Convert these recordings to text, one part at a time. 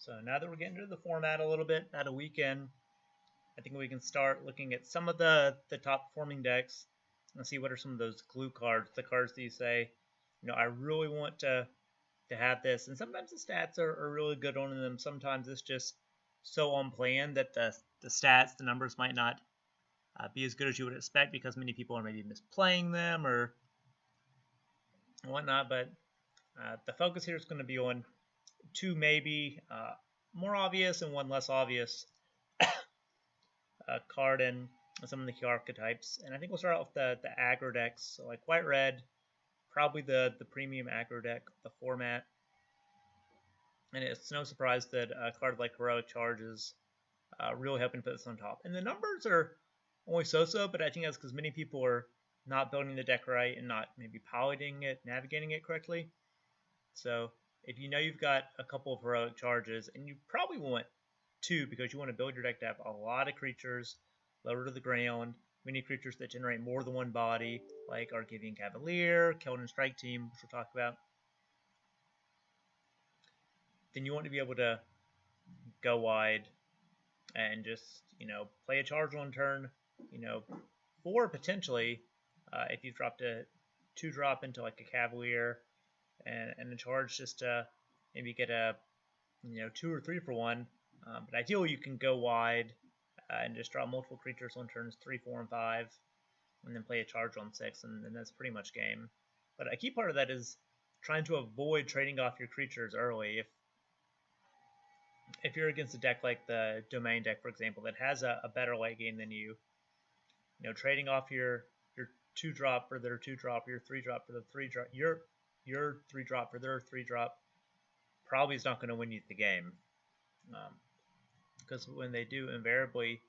So now that we're getting into the format a little bit, at a weekend, I think we can start looking at some of the top performing decks and see what are some of those glue cards, the cards that you say, I really want to have this. And sometimes the stats are really good on them. Sometimes it's just so on plan that the stats, the numbers might not be as good as you would expect because many people are maybe misplaying them or whatnot. But the focus here is going to be on two maybe more obvious and one less obvious card in some of the key archetypes. And I think we'll start out with the aggro decks, so like white red, probably the premium aggro deck, the format. And it's no surprise that a card like Heroic Charge is really helping put this on top. And the numbers are only so-so, but I think that's because many people are not building the deck right and not maybe piloting it, navigating it correctly. So if you know you've got a couple of Heroic Charges, and you probably want two because you want to build your deck to have a lot of creatures lower to the ground, many creatures that generate more than one body, like Argivian Cavalier, Keldon Strike Team, which we'll talk about, then you want to be able to go wide and just, play a charge on turn, or potentially, if you dropped a 2-drop into like a Cavalier and a charge just to maybe get a, 2 or 3 for 1. But ideally you can go wide and just draw multiple creatures on turns 3, 4, and 5, and then play a charge on 6, and then that's pretty much game. But a key part of that is trying to avoid trading off your creatures early. If you're against a deck like the Domain deck, for example, that has a better late game than you, trading off your 2-drop for their 2-drop, your 3-drop for the 3-drop, your 3-drop for their 3-drop, probably is not going to win you the game. Because when they do invariably,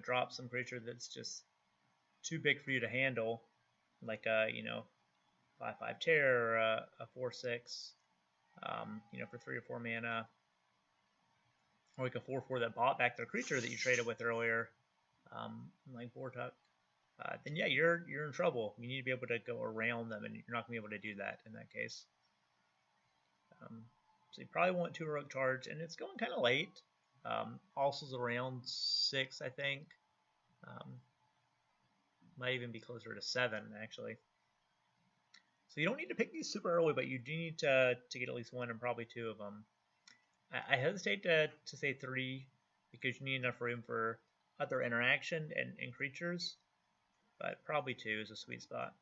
drop some creature that's just too big for you to handle, like a 5/5 Terror or a 4/6, for 3 or 4 mana, or like a 4/4 that bought back their creature that you traded with earlier, like Vortuck, then yeah, you're in trouble. You need to be able to go around them, and you're not going to be able to do that in that case. So you probably want 2 Heroic Charge, and it's going kind of late. Also around 6, I think. Might even be closer to 7, actually. So you don't need to pick these super early, but you do need to get at least 1 and probably 2 of them. I hesitate to say 3 because you need enough room for other interaction and creatures, but probably 2 is a sweet spot.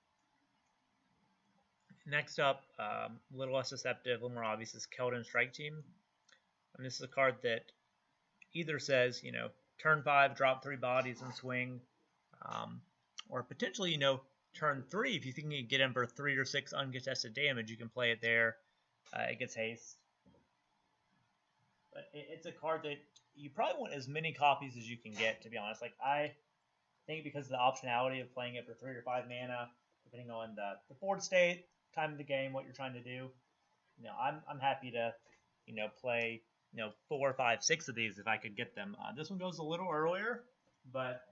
Next up, a little less deceptive, a little more obvious, is Keldon Strike Team. And this is a card that either says, turn 5, drop 3 bodies and swing, or potentially, turn 3, if you think you can get in for 3 or 6 uncontested damage, you can play it there. It gets haste. But it's a card that you probably want as many copies as you can get, to be honest. Like, I think because of the optionality of playing it for 3 or 5 mana, depending on the board state, time of the game, what you're trying to do, I'm happy to, play, 4, 5, 6 of these if I could get them. This one goes a little earlier, but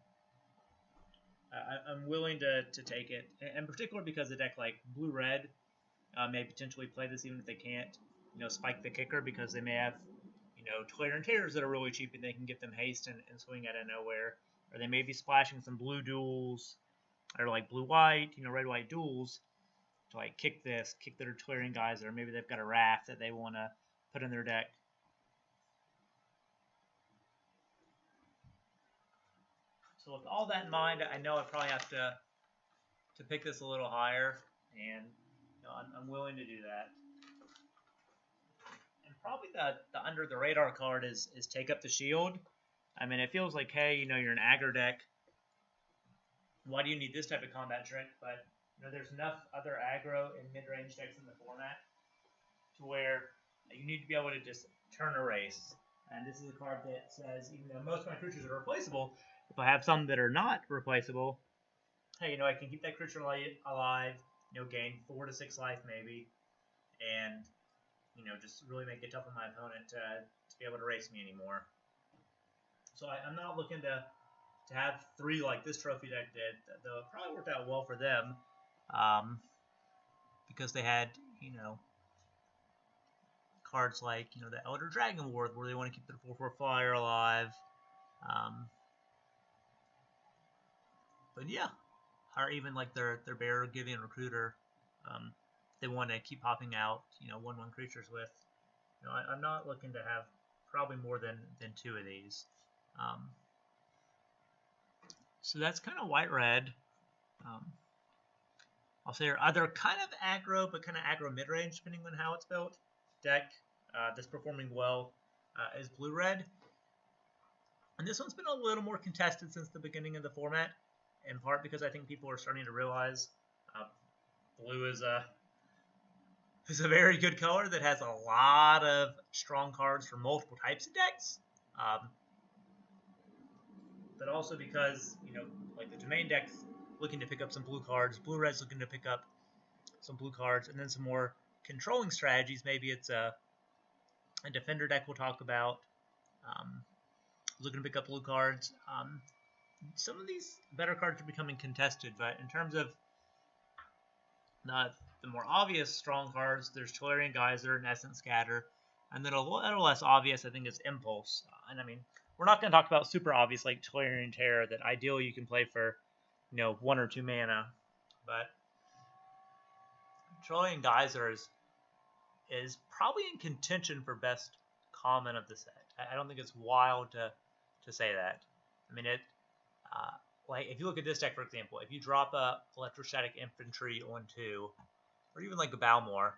I'm willing to take it, in particular because a deck like blue-red may potentially play this even if they can't, spike the kicker, because they may have, Twitter and Tears that are really cheap and they can get them haste and swing out of nowhere. Or they may be splashing some blue duels, or like blue-white, red-white duels, to like kick their clearing guys, or maybe they've got a Wrath that they want to put in their deck. So with all that in mind, I know I probably have to pick this a little higher, and I'm willing to do that. And probably the under the radar card is Take Up the Shield. I mean, it feels like, hey, you're an aggro deck. Why do you need this type of combat trick? But there's enough other aggro and mid-range decks in the format to where you need to be able to just turn a race. And this is a card that says, even though most of my creatures are replaceable, if I have some that are not replaceable, hey, I can keep that creature alive, gain 4 to 6 life maybe, and just really make it tough on my opponent to be able to race me anymore. So I'm not looking to have 3 like this trophy deck did, though it probably worked out well for them, because they had, cards like, the Elder Dragon Ward, where they want to keep their 4/4 flyer alive. But yeah, or even like their Bearer Gideon Recruiter, they want to keep popping out, 1/1 creatures with. I'm not looking to have probably more than 2 of these. So that's kind of white-red. I'll say they're kind of aggro, but kind of aggro mid-range, depending on how it's built. Deck that's performing well is blue-red. And this one's been a little more contested since the beginning of the format, in part because I think people are starting to realize blue is a very good color that has a lot of strong cards for multiple types of decks. But also because, like the domain deck's looking to pick up some blue cards, blue-red's looking to pick up some blue cards, and then some more controlling strategies. Maybe it's a defender deck we'll talk about, looking to pick up blue cards. Some of these better cards are becoming contested, but in terms of the more obvious strong cards, there's Tolarian Geyser and Essence Scatter, and then a little less obvious, I think, is Impulse. And I mean, we're not going to talk about super obvious like Tolarian Terror that ideally you can play for, 1 or 2 mana, but Tolarian Geyser is probably in contention for best common of the set. I don't think it's wild to say that. I mean, like if you look at this deck, for example, if you drop a Electrostatic Infantry on 2, or even like a Balmor,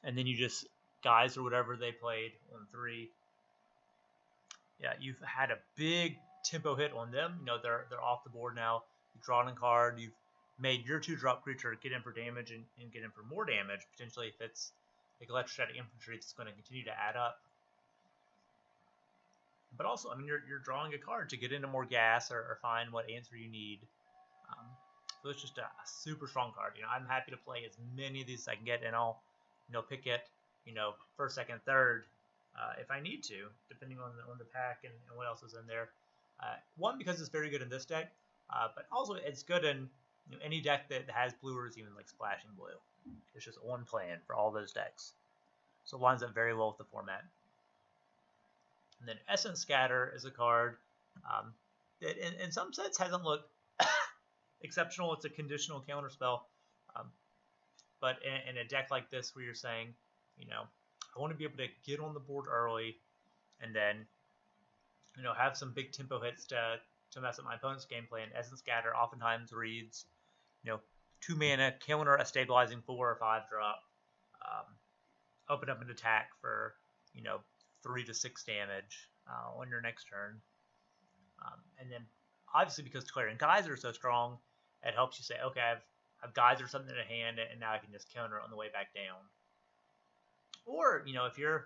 and then you just Geyser whatever they played on 3, yeah, you've had a big tempo hit on them. They're off the board now. You've drawn a card. You've made your 2-drop creature get in for damage and get in for more damage, potentially if it's like Electrostatic Infantry, it's going to continue to add up. But also, I mean, you're drawing a card to get into more gas or find what answer you need. So it's just a super strong card. I'm happy to play as many of these as I can get, and I'll, pick it, first, second, third, if I need to, depending on the pack and what else is in there. One, because it's very good in this deck, but also it's good in any deck that has blue or is even like splashing blue. It's just one plan for all those decks. So it lines up very well with the format. And then Essence Scatter is a card that in some sets hasn't looked exceptional. It's a conditional counter spell. But in a deck like this where you're saying, I want to be able to get on the board early and then, have some big tempo hits to mess up my opponent's gameplay. And Essence Scatter oftentimes reads, 2 mana, counter a stabilizing 4 or 5 drop, open up an attack for, 3 to 6 damage on your next turn. And then, obviously, because Tolarian Geyser is so strong, it helps you say, okay, I've Geyser something in hand, and now I can just counter it on the way back down. Or, if you're,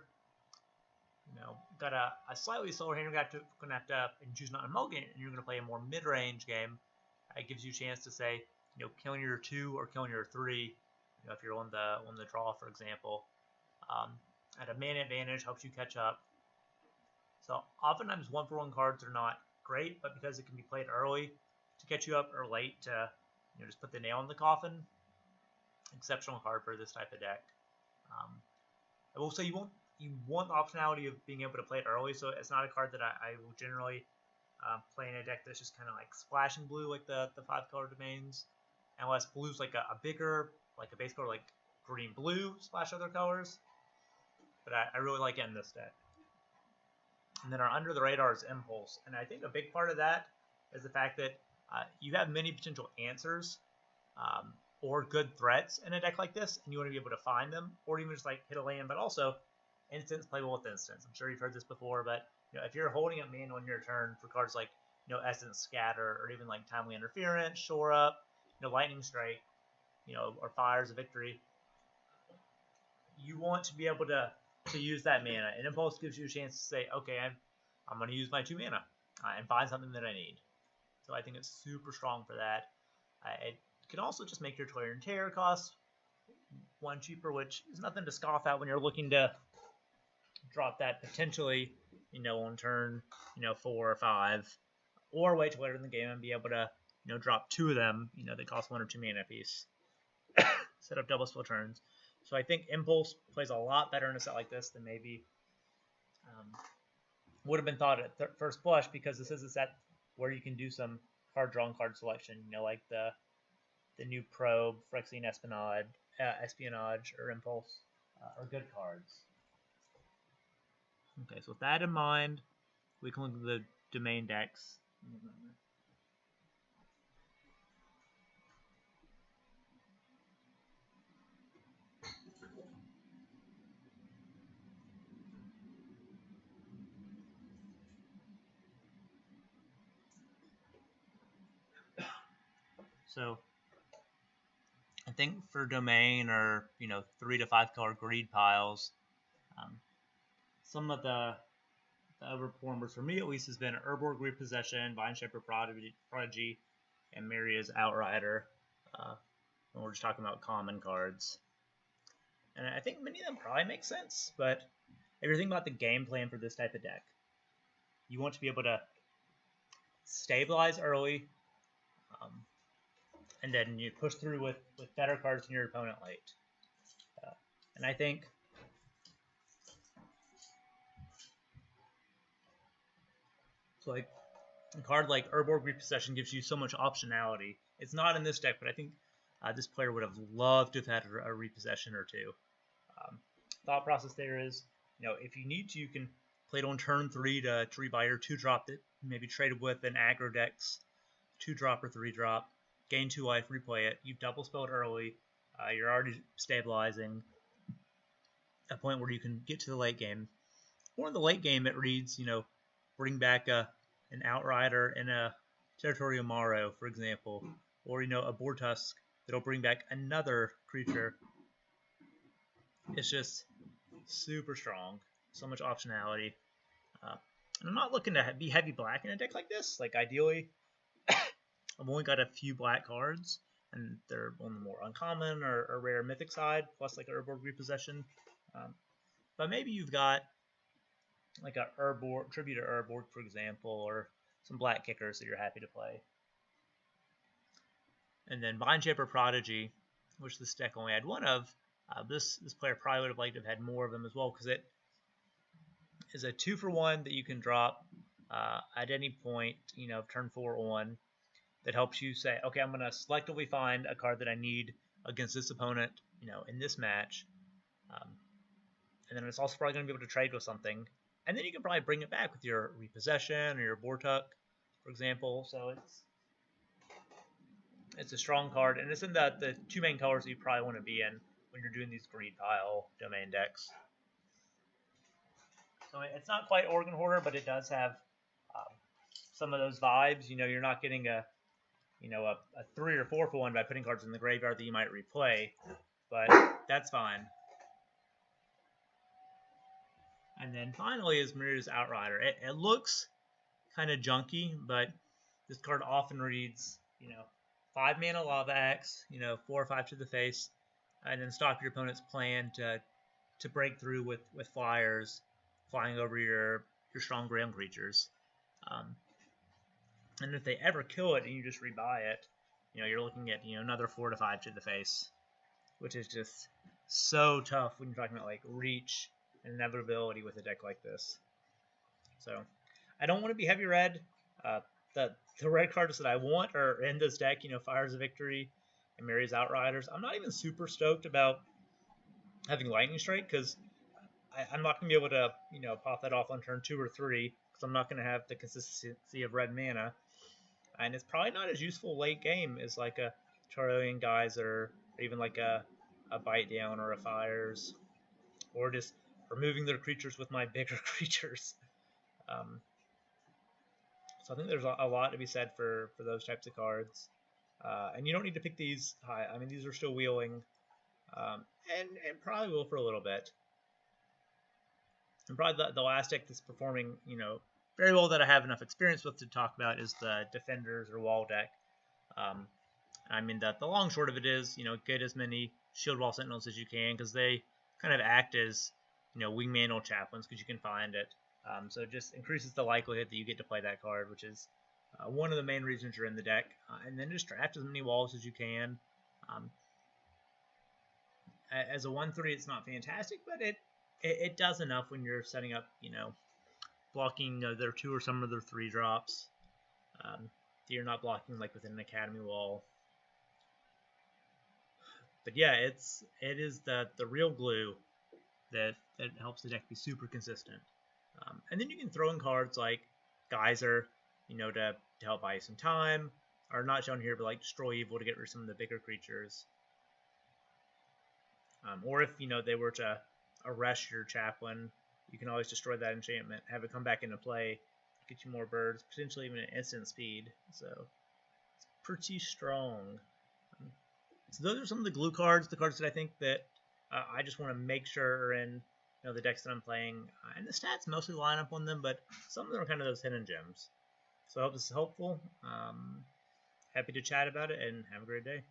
got a slightly slower hand, you're going to have to and choose not to mulligan, and you're going to play a more mid-range game, it gives you a chance to say, killing your 2 or killing your 3, if you're on the draw, for example. At a mana advantage, helps you catch up. So oftentimes 1-for-1 cards are not great, but because it can be played early to catch you up or late to just put the nail in the coffin, exceptional card for this type of deck. I will say you want the optionality of being able to play it early, so it's not a card that I will generally play in a deck that's just kind of like splashing blue like the 5-color domains, unless blue's like a bigger, like a base color like green-blue splash other colors. But I really like it in this deck. And then our under the radar is Impulse, and I think a big part of that is the fact that you have many potential answers or good threats in a deck like this, and you want to be able to find them, or even just like hit a land, but also instants playable with instants. I'm sure you've heard this before, but if you're holding up mana on your turn for cards like Essence Scatter, or even like Timely Interference, Shore Up, Lightning Strike, or Fires of Victory, you want to be able to use that mana, and Impulse gives you a chance to say, okay, I'm going to use my 2 mana and find something that I need. So I think it's super strong for that. It can also just make your Tolarian Terror cost 1 cheaper, which is nothing to scoff at when you're looking to drop that potentially, on turn, 4 or 5, or wait till later in the game and be able to, drop 2 of them, that cost 1 or 2 mana apiece. Set up double spell turns. So I think Impulse plays a lot better in a set like this than maybe would have been thought at first blush, because this is a set where you can do some card draw and card selection, like the new Probe, Phyrexian Espionage, or Impulse are good cards. Okay, so with that in mind, we can look at the domain decks. So I think for domain, or 3 to 5 color greed piles, some of the overperformers for me at least has been Urborg Repossession, Vine Shaper Prodigy, and Myria's Outrider. When we're just talking about common cards, and I think many of them probably make sense. But if you're thinking about the game plan for this type of deck, you want to be able to stabilize early, and then you push through with better cards than your opponent late. And I think so, like a card like Urborg Repossession gives you so much optionality. It's not in this deck, but I think this player would have loved to have had a repossession or two. Thought process there is, if you need to, you can play it on turn 3 to rebuy your 2-drop that maybe traded with an aggro deck's 2-drop or 3-drop, gain 2 life, replay it. You've double spelled early. You're already stabilizing a point where you can get to the late game. Or in the late game, it reads, bring back an Outrider and a Territorial Morrow, for example, or a Bortusk that'll bring back another creature. It's just super strong, so much optionality. And I'm not looking to be heavy black in a deck like this. Like, ideally, I've only got a few black cards, and they're on the more uncommon or rare mythic side, plus like a Urborg Repossession. But maybe you've got like a Tribute to Urborg, for example, or some black kickers that you're happy to play. And then Vine Shaper Prodigy, which this deck only had one of, this player probably would have liked to have had more of them as well, because it is a 2-for-1 that you can drop at any point, turn 4 on, that helps you say, okay, I'm going to selectively find a card that I need against this opponent, in this match. And then it's also probably going to be able to trade with something. And then you can probably bring it back with your Repossession or your Bortusk, for example. So it's a strong card, and it's in the 2 main colors that you probably want to be in when you're doing these greed pile domain decks. So it's not quite Organ Hoarder, but it does have some of those vibes. You're not getting a 3 or 4-for-1 by putting cards in the graveyard that you might replay, but that's fine. And then finally is Myria's Outrider. It looks kind of junky, but this card often reads, 5 mana Lava Axe, 4 or 5 to the face, and then stop your opponent's plan to break through with flyers, flying over your strong ground creatures. And if they ever kill it and you just rebuy it, you're looking at another 4 to 5 to the face, which is just so tough when you're talking about like reach and inevitability with a deck like this. So I don't want to be heavy red. The red cards that I want are in this deck, Fires of Victory and Myria's Outriders. I'm not even super stoked about having Lightning Strike, because I'm not going to be able to, pop that off on turn 2 or 3, because I'm not going to have the consistency of red mana. And it's probably not as useful late game as like a Charolian Geyser, or even like a Bite Down or a Fires, or just removing their creatures with my bigger creatures. So I think there's a lot to be said for those types of cards. And you don't need to pick these high. I mean, these are still wheeling, and probably will for a little bit. And probably the last deck that's performing, very well that I have enough experience with to talk about is the Defenders or Wall deck. I mean, the long short of it is, get as many Shield Wall Sentinels as you can, because they kind of act as, wingman or chaplains, because you can find it. So it just increases the likelihood that you get to play that card, which is one of the main reasons you're in the deck. And then just draft as many walls as you can. as a 1/3, it's not fantastic, but it does enough when you're setting up, blocking their 2 or some of their 3 drops. You're not blocking like within an academy wall. But yeah, it is the real glue that helps the deck be super consistent. And then you can throw in cards like Geyser, to help buy you some time, or not shown here, but like Destroy Evil to get rid of some of the bigger creatures. Or if they were to arrest your chaplain, you can always destroy that enchantment, have it come back into play, get you more birds, potentially even an instant speed. So it's pretty strong. So those are some of the glue cards, the cards that I think that I just want to make sure are in the decks that I'm playing. And the stats mostly line up on them, but some of them are kind of those hidden gems. So I hope this is helpful. Happy to chat about it, and have a great day.